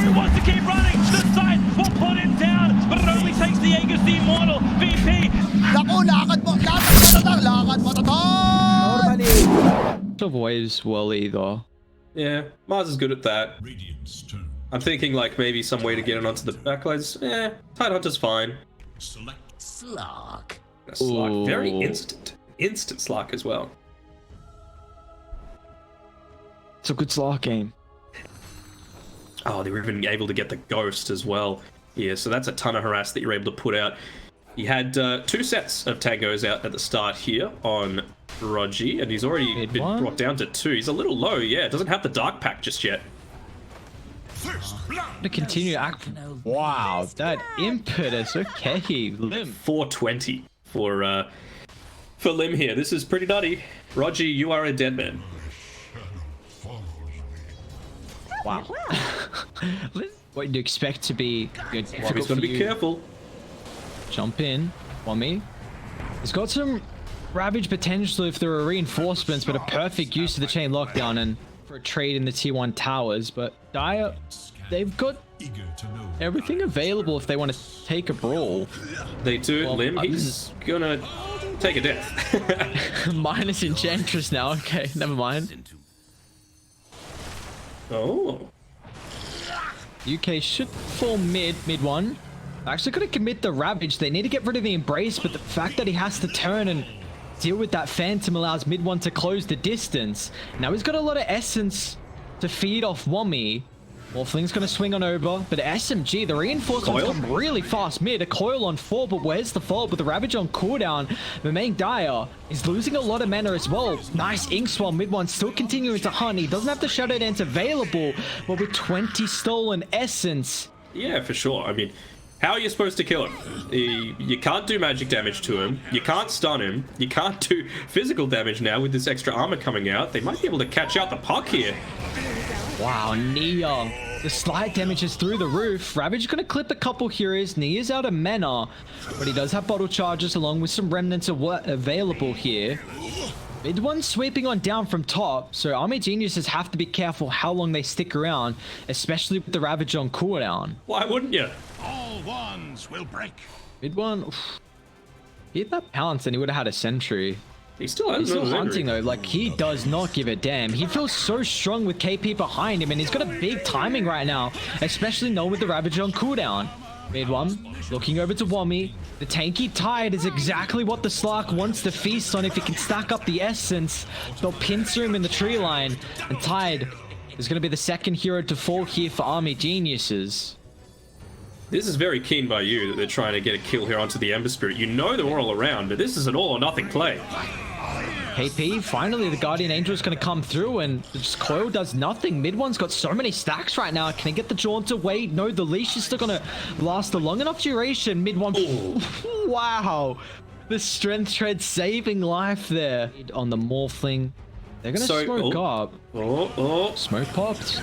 Who wants to keep running? The side will put him down, but it only takes the Aegis the Immortal. VP. Naku, lakad mo to tol! Avoids well either. Yeah, Mars is good at that. I'm thinking like maybe some way to get it onto the backlines. Yeah, Tidehunter's fine. Slug. Slark, very instant Slark as well. It's a good Slark game. Oh, they were even able to get the Ghost as well here, so that's a ton of harass that you're able to put out. He had 2 sets of tangos out at the start here on Rogi, and he's already been brought down to 2. He's a little low, yeah, doesn't have the Dark Pack just yet. To continue act. Wow, that impetus. Okay, Lim. 420 for Lim here. This is pretty nutty. Rogi, you are a dead man. Wow. What do you expect to be good? He's got to be careful. Jump in, Wommy. He's got some Ravage potential if there are reinforcements, but a perfect use of the chain lockdown and for a trade in the T1 towers. But Dire, they've got everything available if they want to take a brawl. They do. Well, Lim, he's gonna take a death. Minus Enchantress now. Okay, never mind. Oh. UK should fall mid one. Actually gonna commit the Ravage. They need to get rid of the Embrace, but the fact that he has to turn and deal with that Phantom allows mid one to close the distance. Now he's got a lot of Essence to feed off Wommy. Morphling's gonna swing on over, but SMG, the reinforcements come really fast mid. A coil on 4, but where's the follow? With the Ravage on cooldown, the main Dire is losing a lot of mana as well. Nice Inkswell, mid one still continuing to hunt. He doesn't have the Shadow Dance available, but with 20 stolen Essence. Yeah, for sure. I mean, how are you supposed to kill him? You can't do magic damage to him. You can't stun him. You can't do physical damage now with this extra armor coming out. They might be able to catch out the puck here. Wow, Nia. The slight damage is through the roof. Ravage gonna clip a couple heroes. Nia's out of mana, but he does have bottle charges along with some remnants of what available here. Mid one sweeping on down from top, so Army Geniuses have to be careful how long they stick around, especially with the Ravage on cooldown. Why wouldn't you? All wands will break. Mid one, oof. He hit that pounce and he would have had a sentry. He's still hunting though, like he does not give a damn. He feels so strong with KP behind him and he's got a big timing right now, especially knowing with the Ravage on cooldown. Mid one, looking over to Wommy. The tanky Tide is exactly what the Slark wants to feast on if he can stack up the Essence. They'll pincer him in the tree line, and Tide is going to be the second hero to fall here for Army Geniuses. This is very keen by you that they're trying to get a kill here onto the Ember Spirit. You know they're all around, but this is an all or nothing play. KP, finally the Guardian Angel is going to come through and just coil does nothing. Mid one's got so many stacks right now. Can he get the Jaunt to wait? No, the leash is still going to last a long enough duration. Mid one, wow. The Strength Tread saving life there. On the Morphling, they're going to smoke up. Smoke popped.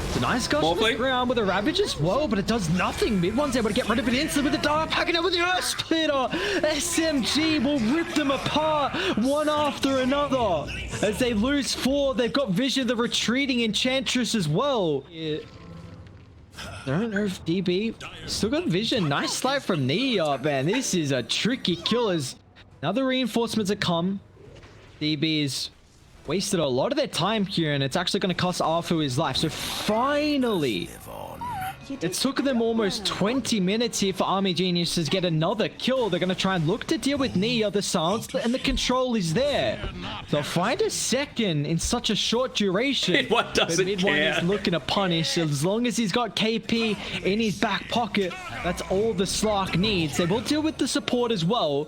It's a nice gush on the ground with a Ravage as well, but it does nothing. Mid one's able to get rid of it instantly with the Dark Pack and with the Earth Splitter. SMG will rip them apart one after another. As they lose 4, they've got Vision of the retreating Enchantress as well. Yeah. I don't know if DB still got Vision. Nice slide from Nia, man. This is a tricky kill as now the reinforcements have come. DB's wasted a lot of their time here, and it's actually going to cost Arthur his life. So finally, it took them almost 20 minutes here for Army Geniuses to get another kill. They're going to try and look to deal with Nia. The silence and the control is there. They'll find a second in such a short duration. Mid-one doesn't Mid one is looking to punish. As long as he's got KP in his back pocket, that's all the Slark needs. They will deal with the support as well.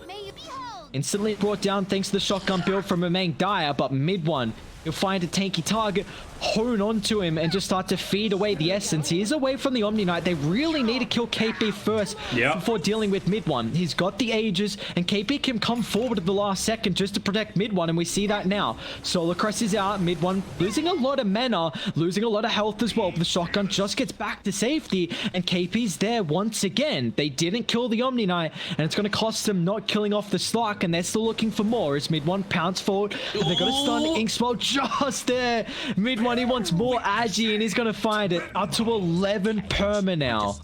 Instantly brought down thanks to the shotgun build from a main Dire, but mid one, you'll find a tanky target, hone onto him, and just start to feed away the Essence. He is away from the Omni Knight. They really need to kill KP first before dealing with mid one. He's got the Aegis, and KP can come forward at the last second just to protect mid one, and we see that now. Solar Crest is out, mid one losing a lot of mana, losing a lot of health as well. The shotgun just gets back to safety, and KP's there once again. They didn't kill the Omni Knight, and it's going to cost them not killing off the Slark, and they're still looking for more as mid one pounds forward, and they're going to stun Inkswell just there. Mid one Mid-1, he wants more Agi, and he's going to find it. Up to 11 perma now.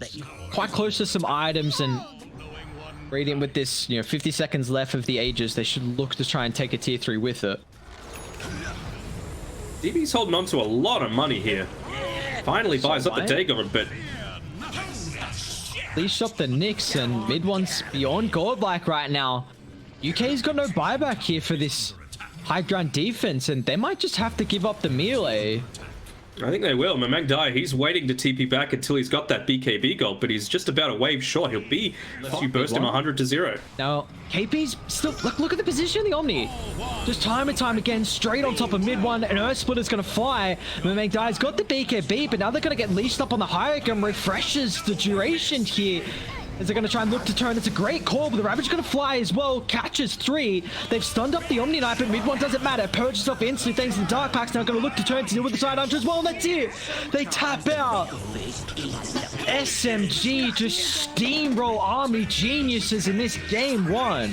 Quite close to some items, and Radiant with this, 50 seconds left of the Aegis, they should look to try and take a tier 3 with it. DB's holding on to a lot of money here. Finally buys up the Dagon, but Please shop the Nyx, and Mid-1's beyond godlike right now. UK's got no buyback here for this high ground defense, and they might just have to give up the melee. I think they will. Mamangdai, he's waiting to TP back until he's got that BKB gold, but he's just about a wave short. He'll be unless you burst him 100-0. Now, KP's still... Look at the position of the Omni. Just time and time again, straight on top of Mid-1, and Earth Splitter's going to fly. Mamangdai's got the BKB, but now they're going to get leashed up on the high ground, refreshes the duration here. As they're going to try and look to turn. It's a great call, but the Ravage going to fly as well. Catches 3. They've stunned up the Omni Knight, but Mid-1 doesn't matter. Purges off instantly thanks to the Dark Packs. Now going to look to turn to deal with the Side Hunter as well, and that's it. They tap out. SMG just steamroll Army Geniuses in this game 1.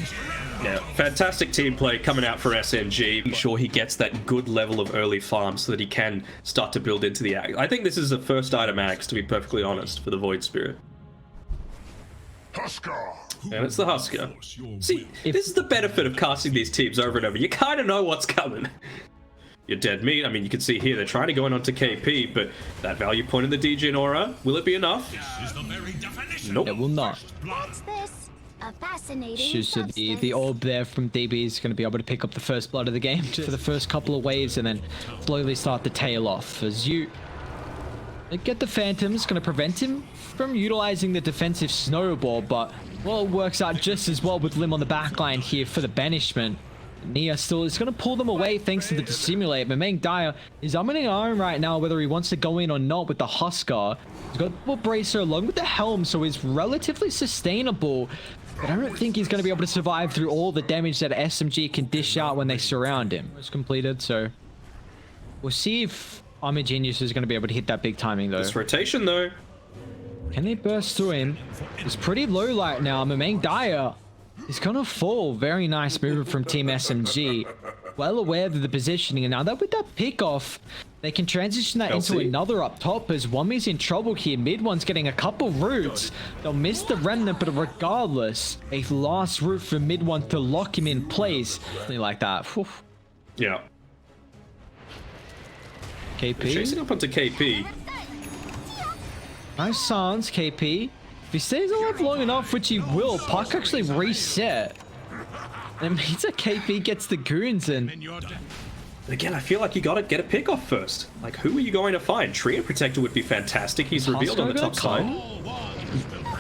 Yeah, fantastic team play coming out for SMG. Make sure he gets that good level of early farm so that he can start to build into the axe. I think this is the first item axe, to be perfectly honest, for the Void Spirit. Husker. And it's the Husker. See, this is the benefit of casting these teams over and over. You kind of know what's coming. Your dead meat, I mean, you can see here, they're trying to go in onto KP, but that value point in the DJ aura, will it be enough? Nope. It will not. What's this? A fascinating Just the orb there from DB is going to be able to pick up the first blood of the game for the first couple of waves, and then slowly start to tail off. As you get the Phantoms, going to prevent him from utilizing the defensive snowball, but well, it works out just as well with Lim on the backline here for the banishment. Nia still is going to pull them away thanks to the dissimulate. Mamangdai is umming iron right now whether he wants to go in or not with the Husker. He's got the Bracer along with the Helm, so he's relatively sustainable, but I don't think he's going to be able to survive through all the damage that SMG can dish out when they surround him. It's completed, so we'll see if Army Genius is going to be able to hit that big timing though. This rotation though. Can they burst through him? He's pretty low right now. Mamangdai is going to fall. Very nice movement from Team SMG. Well aware of the positioning. And now that with that pick off, they can transition that into another up top as Wami's in trouble here. Mid-1's getting a couple roots. They'll miss the remnant, but regardless, a last root for Mid-1 to lock him in place. Something like that. Whew. Yeah. KP. They're chasing up onto KP. Nice silence, KP. If he stays alive long enough, which he will, Puck actually reset. And it means that KP gets the goons in. Again, I feel like you gotta get a pick off first. Like, who are you going to find? Treant Protector would be fantastic. He's revealed on the top side.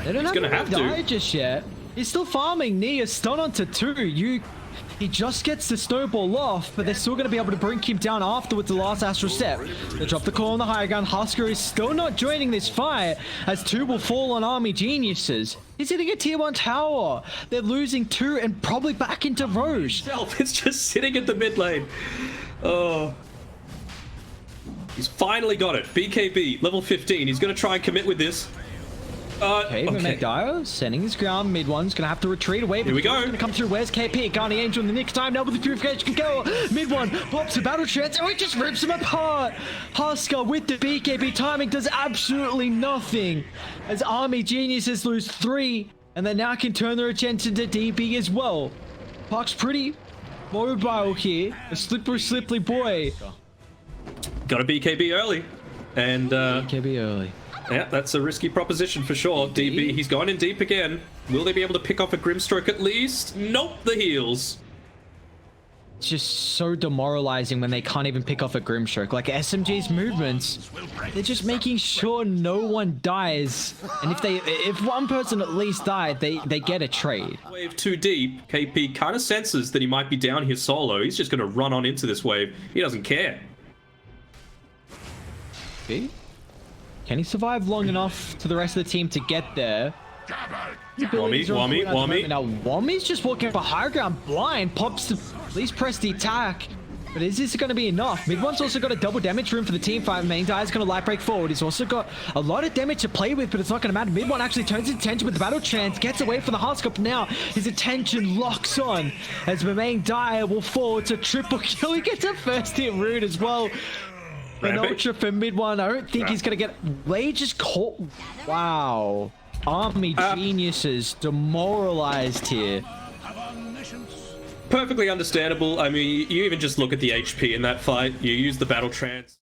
They don't He's gonna have to die just yet. He's still farming. Nia stun onto 2. He just gets the snowball off, but they're still going to be able to bring him down afterwards. The last Astral Step. They drop the call on the high ground. Husker is still not joining this fight, as 2 will fall on Army Geniuses. He's hitting a tier 1 tower. They're losing 2 and probably back into Roche. It's just sitting at the mid lane. Oh. He's finally got it. BKB, level 15. He's going to try and commit with this. Okay. Mamangdai sending his ground. Mid-1's gonna have to retreat away. Here we go. Gonna come through. Where's KP? Guardian Angel in the next time. Now with the purification can go. Mid-1 pops a battle trance. Oh, it just rips him apart. Husker with the BKB timing does absolutely nothing. As Army Geniuses lose 3, and they now can turn their attention to DB as well. Puck's pretty mobile here. A slippery boy. Got a BKB early. And BKB early. yeah, that's a risky proposition for sure. DB, he's going in deep again. Will they be able to pick off a Grimstroke at least? Nope, the heals. It's just so demoralizing when they can't even pick off a Grimstroke. Like SMG's movements, they're just making sure no one dies. And if one person at least died, they get a trade. Wave too deep. KP kind of senses that he might be down here solo. He's just going to run on into this wave. He doesn't care. Okay. Can he survive long enough to the rest of the team to get there? Wami. Now Wami's just walking for high ground blind, pops to at least press the attack. But is this going to be enough? Mid-1's also got a double damage room for the team fight. Mamangdai is going to light break forward. He's also got a lot of damage to play with, but it's not going to matter. Mid-1 actually turns his attention with the battle trance, gets away from the Husker. Now his attention locks on as Mamangdai will fall to triple kill. He gets a first hit root as well. An Rampage. ultra for mid one. I don't think he's gonna get. They just caught. Wow. Army geniuses demoralized here. Have omniscience. Perfectly understandable. I mean, you even just look at the HP in that fight. You use the battle trance.